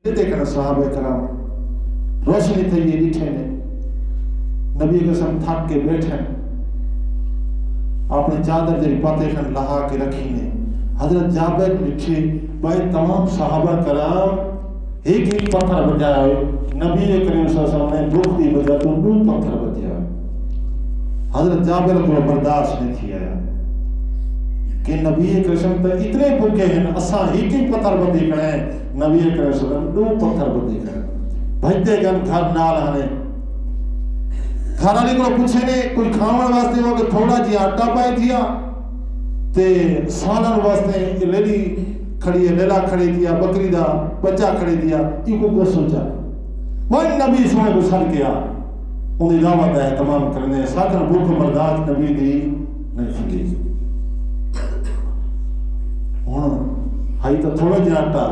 دیکھنا صحابہ کرام روشنی تھی یہ ڈٹھے نے نبی قسم تھک کے بیٹھے اپنے چادر جی پاتے کھن لہا کے رکھی نے حضرت جابر ڈٹھے بھائی تمام صحابہ کرام ایک ایک پتھر بجائے نبی کریم صلی اللہ علیہ وسلم نے دکھ دی وجہ تو دو پتھر بجائے حضرت جابر کو برداشت نہیں کیا کہ نبی کریم تو اتنے بھوکے ہیں اساں ایک ایک پتھر بندی کرے ہیں نبی کریم صلی اللہ علیہ وسلم دو پتھر بندی کرے بھجتے گن گھر نال آنے گھر والے کو پوچھے نے کوئی کھاون واسطے وہ کہ تھوڑا جی آٹا پائے دیا تے سالن واسطے لیلی کھڑی ہے لیلا کھڑی دیا بکری دا بچہ کھڑی دیا ایک کو سوچا وہ نبی سونے کو سر کیا انہیں دعوت ہے تمام کرنے ساتھ بھوک برداشت نبی دی نہیں سکی ہائی تو تھوڑا جی آٹا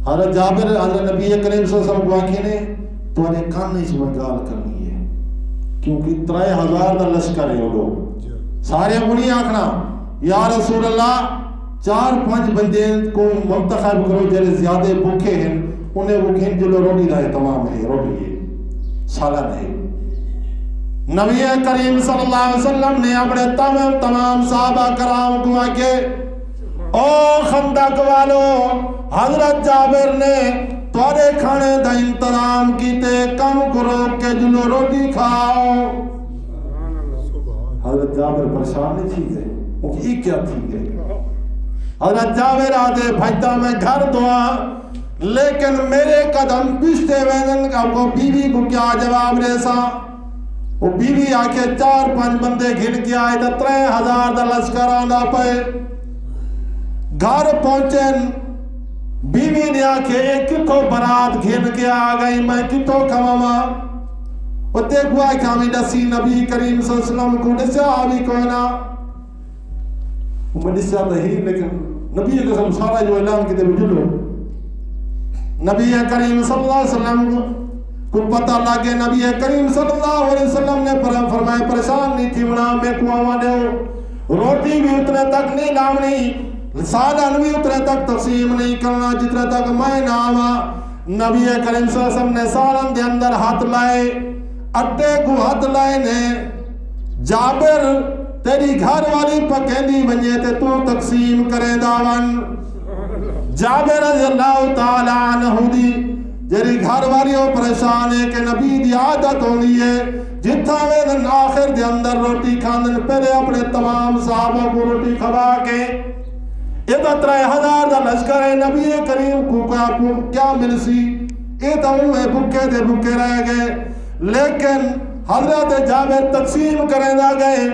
حضرت جابر حضرت نبی کریم صلی اللہ علیہ وسلم واقعی نے تو انہیں کان نہیں سمجھ گال کرنی ہے کیونکہ 3000 دا لشکر ہے وہ لوگ سارے انہیں آکھنا یا رسول اللہ 4-5 بندے کو منتخب کرو جلے زیادہ بھوکے ہیں انہیں وہ کھین جلو روٹی دائے تمام ہے روٹی ہے سالن ہے نبی کریم صلی اللہ علیہ وسلم نے اپنے تمام صحابہ کرام کو آکے او خندق والو حضرت جابر نے توڑے کھانے دا انتظام کیتے کم کرو کہ جلو روٹی کھاؤ حضرت جابر پریشان نہیں تھی گئے وہ یہ کیا تھی گئے حضرت جابر آدھے بھجتا میں گھر دعا لیکن میرے قدم پشتے ویدن کا وہ بیوی کو کیا جواب ریسا وہ بیوی آکے 4-5 بندے گھن کے آئے دا 3000 دا لشکر آندہ پہ گھر پہنچن بیوی نے آکے ایک کتو برات گھن کے آگئی میں کتو کھواما وہ دیکھوا ہے کہ ہمیں نسی نبی کریم صلی اللہ علیہ وسلم کو نسیا آبی کوئنا وہ نسیا نہیں لیکن نبی قسم سارا جو اعلان کی دے بجلو نبی کریم صلی اللہ علیہ وسلم کو پتہ لگے نبی کریم صلی اللہ علیہ وسلم نے فرمائے پریشان نہیں تھی ونا میں کو آوانے ہو روٹی بھی اتنے تک نہیں لامنی سالن بھی اتنے تک تقسیم نہیں کرنا جتنے تک میں نہ آوا نبی کریم صلی اللہ علیہ وسلم نے سالن دے اندر ہاتھ لائے اٹے کو ہاتھ لائے نے جابر تیری گھر والی پکیندی بنجے تے تو تقسیم کرے داون جابر رضی اللہ تعالیٰ عنہ دی جری گھر والی ہو پریشان ہے کہ نبی دی عادت ہوگی ہے جتھا میں آخر دے اندر روٹی کھاندن پہلے اپنے تمام صحابہ کو روٹی کھوا کے یہ تو 3000 دا لشکر ہے نبی کریم کو کیا ملسی یہ تو میں بھکے دے بھکے رہ گئے لیکن حضرت جابر تقسیم کرے دا گئے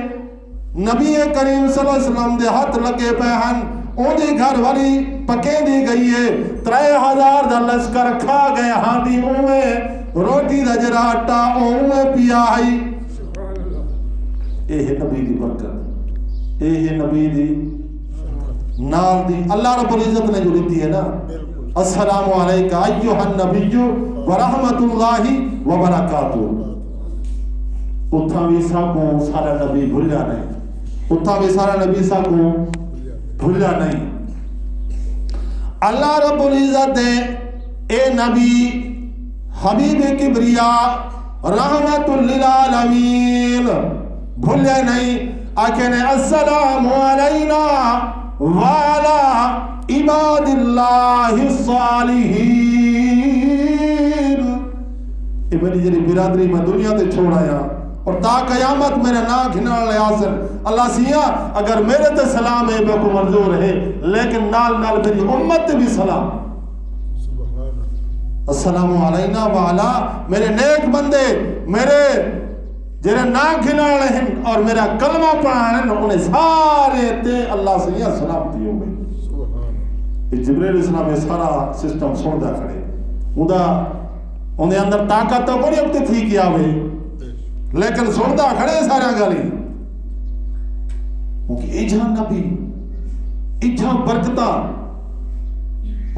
نبی کریم صلی اللہ علیہ وسلم دے ہاتھ لگے پہن اون دی گھر والی پکے دی گئی ہے 3000 دا لشکر کھا گئے ہاں دی روٹی دا جرا آٹا پیا آئی اے ہے نبی دی برکت اے ہے نبی دی نال دی اللہ رب العزت نے جو دیتی ہے نا السلام علیکہ ایوہ النبی ورحمت اللہ وبرکاتہ اتھا بھی کو سارا نبی بھولیا نہیں اتھا بھی سارا نبی کو بھولیا نہیں اللہ رب العزت دے اے نبی حبیب کبریاء رحمت للعالمین بھولیا نہیں آکے نے السلام علینا وعلا عباد اللہ الصالحین یہ میری جنی برادری میں دنیا تے چھوڑ آیا اور تا قیامت میرے نا گھنا لے آسر اللہ سیاں اگر میرے تے سلام ہے میں کو منظور ہے لیکن نال نال میری امت تے بھی سلام السلام علینا وعلا میرے نیک بندے میرے جنہیں نا گھنا لے ہیں اور میرا کلمہ پڑھانے انہیں سارے تے اللہ سیاں سلام دی ہو گئی جبریل اسلام یہ سارا سسٹم سوڑ دا کھڑے انہیں اندر طاقت تو بڑی اپتے تھی کیا ہوئے لیکن سوڑتا کھڑے سارا گالی کیونکہ ایجھا نبی ایجھا برکتا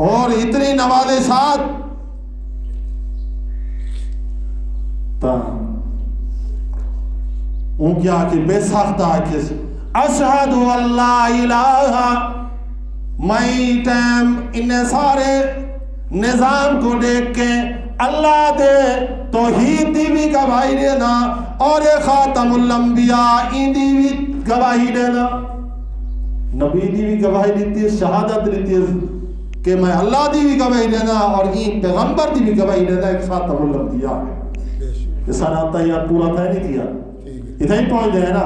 اور اتنی نوازے ساتھ تا ان کیا کہ بے ساختہ کہ اشہد واللہ الہ میں ٹیم انہیں سارے نظام کو دیکھ کے اللہ دے توحید دی بھی گواہی دینا اور خاتم الانبیاء ان دی بھی گواہی دینا. نبی دی بھی گواہی دیتی ہے, شہادت دیتی ہے کہ میں اللہ دی بھی گواہی دینا اور این پیغمبر دی بھی گواہی دینا ایک خاتم الانبیاء ہے. یہ سارا تیار پورا تھا نہیں کیا, اتنا ہی پہنچ گئے نا.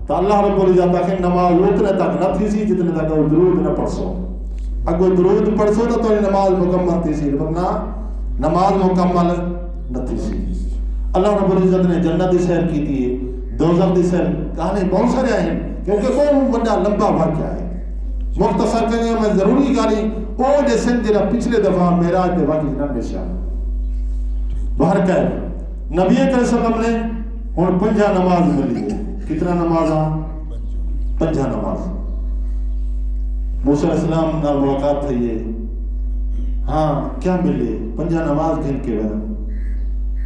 تو اللہ رب العزت کہ نماز اتنے تک نہ تھی سی جتنے تک وہ درود نہ پڑھسو. اگر درود پڑھسو تو نماز مکمل تھی سی, ورنہ نماز مکمل نہ تھی سی. اللہ رب العزت نے جنت دی سیر کی تھی, دوزخ دی سیر کہانے بہت سارے آئے ہیں کیونکہ وہ بڑا لمبا واقعہ ہے. مختصر کرنے میں ضروری گالی وہ جیسے جنہا پچھلے دفعہ معراج دے واقعی نہ نشا باہر کہے نبی کریم صلی اللہ علیہ وسلم نے اور 5 نماز ملی ہے. کتنا نماز آ 5 نماز. موسیٰ علیہ السلام نال ملاقات تھی ہے, ہاں کیا ملے 5 نماز گھن کے بنا.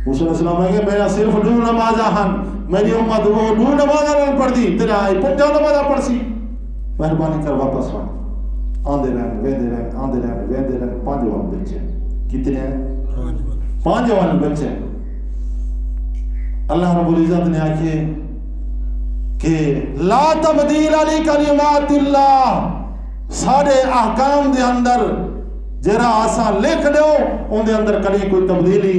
موسیٰ علیہ السلام ہے کہ میرا صرف 2 نماز آہن, میری امت وہ 2 نماز آہن پڑھ دی, تیرا 5 نماز پڑھ سی. مہربانی کر واپس وان آندے رہن ویندے رہن آندے رہن ویندے رہن 5 وان بچے. کتنے ہیں 5 وان بچے. اللہ رب العزت نے آکھے کہ لا تبدیل علی کلمات اللہ, سارے احکام دے اندر جرا آسان لکھ دو ان دے اندر کلی کوئی تبدیلی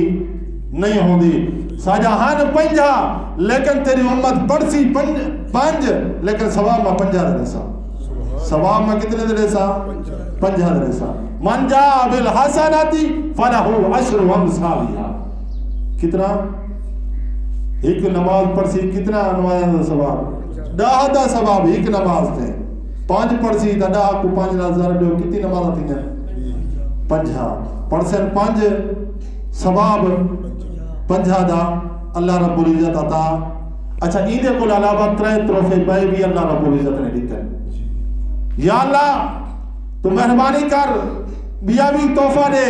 نہیں ہوندی. ساجا ہن 5 لیکن تیری امت پڑھ سی 5 لیکن ثواب میں 5 دے سا. ثواب میں کتنے دے سا 5 دے سا. من جاء بالحسناتی فلہ 10 امثالها. کتنا ایک نماز پڑھ سی کتنا نماز دا ثواب 10 دا ثواب ایک نماز تھے. 5 پڑھ سی دا 10 کو 5000 دو کتنی نماز تھی ہیں 50 پڑھ سے 5 ثواب 50 دا اللہ رب العزت عطا. اچھا ایدے کو علاوہ 3 تروفے بھائی بھی اللہ رب العزت نے دیتے ہیں. یا اللہ تو مہربانی کر بیا بھی تحفہ دے,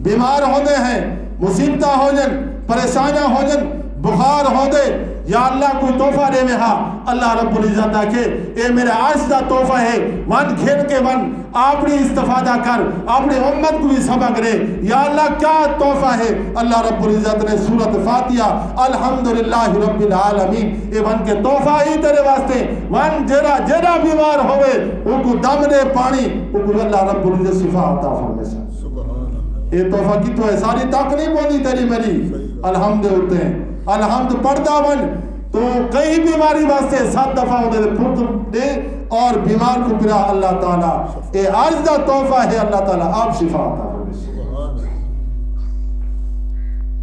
بیمار ہونے ہیں, مصیبتہ ہو جن, پریشانیاں ہو جن, بخار ہو دے, یا اللہ کوئی تحفہ دے میں ہاں. اللہ رب العزت آکے اے میرا عرض دا تحفہ ہے, ون کھیل کے ون اپنی استفادہ کر, اپنی امت کو بھی سبق دے. یا اللہ کیا تحفہ ہے. اللہ رب العزت نے سورۃ فاتحہ الحمدللہ رب العالمین اے ون کے تحفہ ہی تیرے واسطے. ون جڑا بیمار ہوئے ان کو دم دے پانی, ان کو اللہ رب العزت شفا عطا فرمائے. اے تحفہ کی تو ہے, ساری طاقت نہیں پہنچی تیری میری. الحمد ہوتے ہیں, الحمد پڑھتا بن تو کئی بیماری واسطے 7 دفعہ ہوتے ہیں پھوٹ دے اور بیمار کو پھرا اللہ تعالیٰ. اے عرض دا تحفہ ہے اللہ تعالیٰ آپ شفا عطا فرمائے.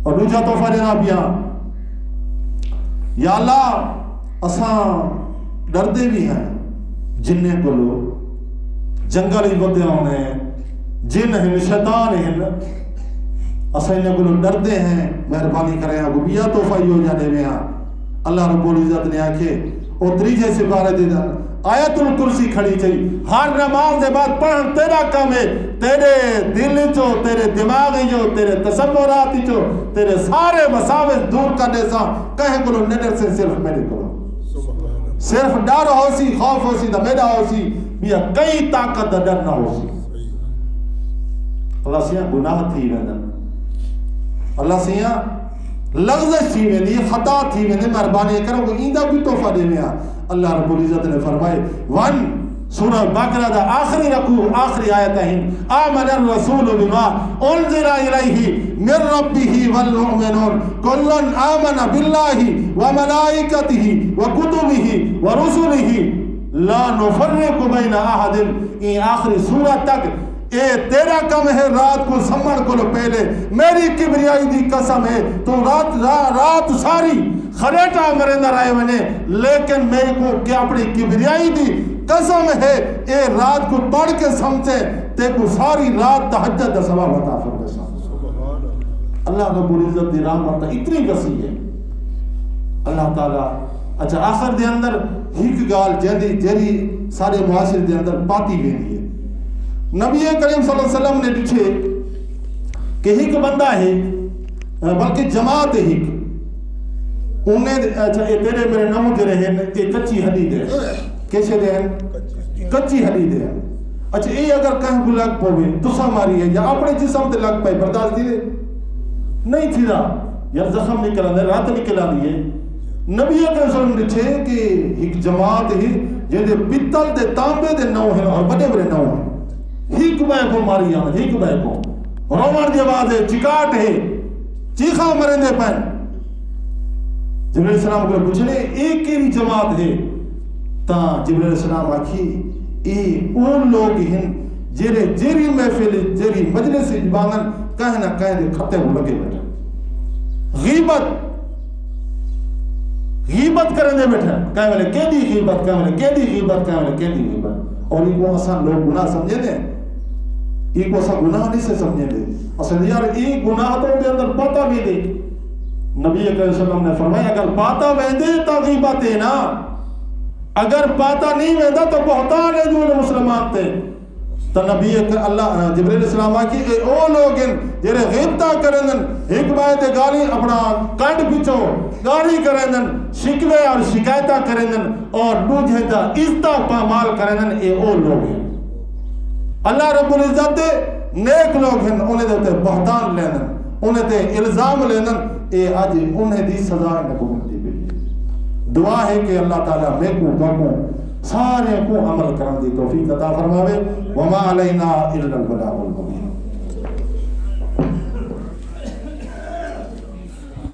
اور دوسرا تحفہ دینا پیا, یا اللہ اساں ڈردے بھی ہیں جننے کو لو, جنگل ہی بدے ہونے ہیں, جن ہیں شیطان ہیں, اساں انہیں کو ڈردے ہیں. مہربانی کریں ابو بیا تحفہ ہی ہو جانے میں ہاں. اللہ رب العزت نے آکھے اور 3 سپارے دے دن آیت الکرسی کھڑی چاہیے. ہر نماز دے بعد پڑھن تیرا کام ہے, تیرے دل چو, تیرے دماغ جو, تیرے تصورات جو, تیرے سارے مساوس دور کرنے سا کہیں کلو نڈر سے صرف میرے کلو صرف ڈر ہو سی, خوف ہو سی, دمیدہ ہو سی, بیا کئی طاقت ڈر نہ ہو سی. اللہ سیاں گناہ تھی ویندن, اللہ سیاں لغزش تھی ویندی, خطا تھی ویندی. مہربانی کرو کہ ایندہ بھی تحفہ دے میں. اللہ رب العزت نے فرمائے ون سورہ بقرہ دا آخری رکوع آخری آیت ہے, آمن الرسول بما انزل الیہ من ربہ والمؤمنون کلن آمن باللہ وملائکتہ وکتبہ ورسلہ لا نفرق بین احد. یہ آخری سورہ تک اے تیرا کم ہے رات کو سمڑ کو لو پہلے, میری کبریائی دی قسم ہے تو رات ساری خریٹا مرندہ رائے ونے, لیکن میرے کو کیا اپنی کبریائی دی قسم ہے اے رات کو پڑھ کے سمجھے تے کو ساری رات تہجد دا ثواب عطا فرمائے. اللہ رب العزت دی رحمت اتنی وسیع ہے اللہ تعالیٰ. اچھا آخر دے اندر ہک گال جیری سارے معاشرے دے اندر پاتی ویندی ہے. نبی کریم صلی اللہ علیہ وسلم نے لکھے کہ ہک بندہ ہے بلکہ جماعت ہک انہیں, اچھا یہ تیرے میرے نمو جرے ہیں, یہ کچی حدید ہے, کیسے دے ہیں کچی حدید ہے. اچھا یہ اگر کہیں کو لگ پوے تسا ماری ہے یا اپنے جسم تے لگ پائے برداشت دی نہیں تھی دا یا زخم نکل آنے رات نکل آنی ہے نبی اکرم صلی اللہ علیہ وسلم نے کہ ایک جماعت ہی جہاں پتل دے تانبے دے نو ہیں اور بڑے بڑے نو ہیں ہی کبھے کو ماری آنے ہی کبھے کو رومار دی آواز ہے چکاٹ ہے چیخا مرین دے پین جبریل علیہ السلام کو پوچھنے ایک کی جماعت ہے تا جبریل علیہ السلام آکھی اے اون لوگ ہیں جیرے جیری محفل جیری مجلس جبانن کہیں نہ کہیں دے خطے ہو لگے بیٹھا غیبت کریں دے بیٹھا کہیں والے کہہ دی غیبت کہیں والے کہہ دی غیبت کہیں والے کہہ دی غیبت اور یہ کو آسان لوگ گناہ سمجھے دیں یہ کو آسان گناہ نہیں سے سمجھے دیں اصل یار یہ گناہ تو دے اندر پاتا بھی دے نبی اکرم صلی اللہ علیہ وسلم نے فرمایا اگر پاتا ویندے تا غیبت ہے نا اگر پاتا نہیں ویندہ تو بہتان ہے جو مسلمان تے تو نبی اللہ جبریل علیہ السلام کی اے او لوگ ہیں جیرے غیبتہ کرندن ایک بائے تے گالی اپنا کانٹ پیچھو گالی کرندن شکوے اور شکایتہ کرندن اور دوجہ دا عزتہ پامال کرندن اے او لوگ ہیں اللہ رب العزت دے نیک لوگ ہیں انہیں دیتے بہتان لیندن انہیں تے الزام لیندن اے آج انہیں دی سزا نکو ملتی بھی دعا ہے کہ اللہ تعالیٰ میں کو باقوں سارے کو عمل کرن دی توفیق عطا فرماوے وما علینا الا البلاغ المبین